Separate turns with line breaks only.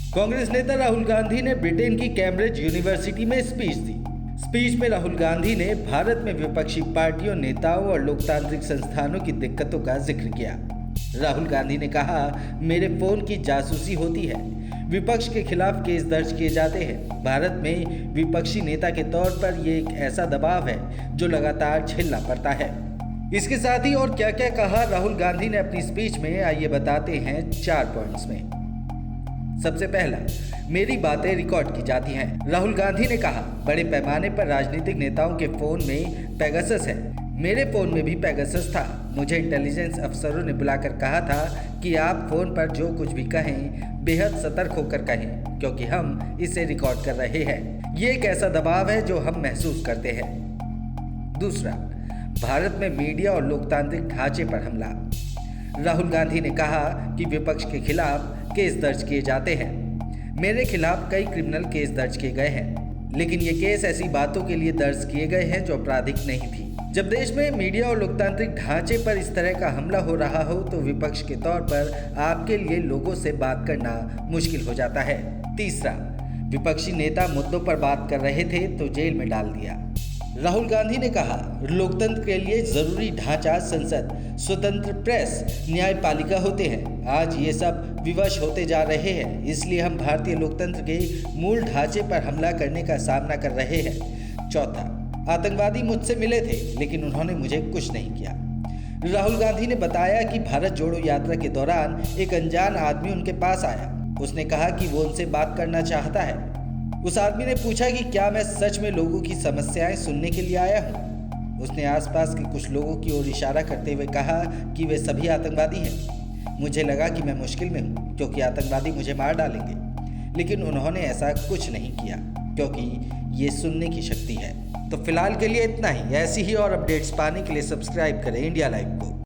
कांग्रेस नेता राहुल गांधी ने ब्रिटेन की कैम्ब्रिज यूनिवर्सिटी में स्पीच दी। स्पीच में राहुल गांधी ने भारत में विपक्षी पार्टियों, नेताओं और लोकतांत्रिक संस्थानों की दिक्कतों का जिक्र किया। राहुल गांधी ने कहा, मेरे फोन की जासूसी होती है, विपक्ष के खिलाफ केस दर्ज किए जाते हैं। भारत में विपक्षी नेता के तौर पर ये एक ऐसा दबाव है जो लगातार झेलना पड़ता है। इसके साथ ही और क्या क्या कहा राहुल गांधी ने अपनी स्पीच में, आइए बताते हैं 4 पॉइंट्स में। सबसे पहला, मेरी बातें रिकॉर्ड की जाती हैं। राहुल गांधी ने कहा, बड़े पैमाने पर राजनीतिक नेताओं के फोन में पेगासस है। मेरे फोन में भी पेगासस था। मुझे इंटेलिजेंस अफसरों ने बुलाकर कहा था कि आप फोन पर जो कुछ भी कहें बेहद सतर्क होकर कहें, क्योंकि हम इसे रिकॉर्ड कर रहे हैं। ये एक ऐसा दबाव है जो हम महसूस करते हैं। दूसरा, भारत में मीडिया और लोकतांत्रिक ढांचे पर हमला। राहुल गांधी ने कहा कि विपक्ष के खिलाफ केस दर्ज किए जाते हैं। मेरे खिलाफ कई क्रिमिनल केस दर्ज किए गए हैं, लेकिन ये केस ऐसी बातों के लिए दर्ज किए गए हैं जो आपराधिक नहीं थी। जब देश में मीडिया और लोकतांत्रिक ढांचे पर इस तरह का हमला हो रहा हो तो विपक्ष के तौर पर आपके लिए लोगों से बात करना मुश्किल हो जाता है। तीसरा, विपक्षी नेता मुद्दों पर बात कर रहे थे तो जेल में डाल दिया। राहुल गांधी ने कहा, लोकतंत्र के लिए जरूरी ढांचा संसद, स्वतंत्र प्रेस, न्यायपालिका होते हैं। आज ये सब विवश होते जा रहे हैं, इसलिए हम भारतीय लोकतंत्र के मूल ढांचे पर हमला करने का सामना कर रहे हैं। चौथा, आतंकवादी मुझसे मिले थे लेकिन उन्होंने मुझे कुछ नहीं किया। राहुल गांधी ने बताया कि भारत जोड़ो यात्रा के दौरान एक अनजान आदमी उनके पास आया। उसने कहा कि वो उनसे बात करना चाहता है। उस आदमी ने पूछा कि क्या मैं सच में लोगों की समस्याएं सुनने के लिए आया हूँ। उसने आसपास के कुछ लोगों की ओर इशारा करते हुए कहा कि वे सभी आतंकवादी हैं। मुझे लगा कि मैं मुश्किल में हूँ क्योंकि आतंकवादी मुझे मार डालेंगे, लेकिन उन्होंने ऐसा कुछ नहीं किया क्योंकि ये सुनने की शक्ति है। तो फिलहाल के लिए इतना ही। ऐसी ही और अपडेट्स पाने के लिए सब्सक्राइब करें इंडिया लाइव को।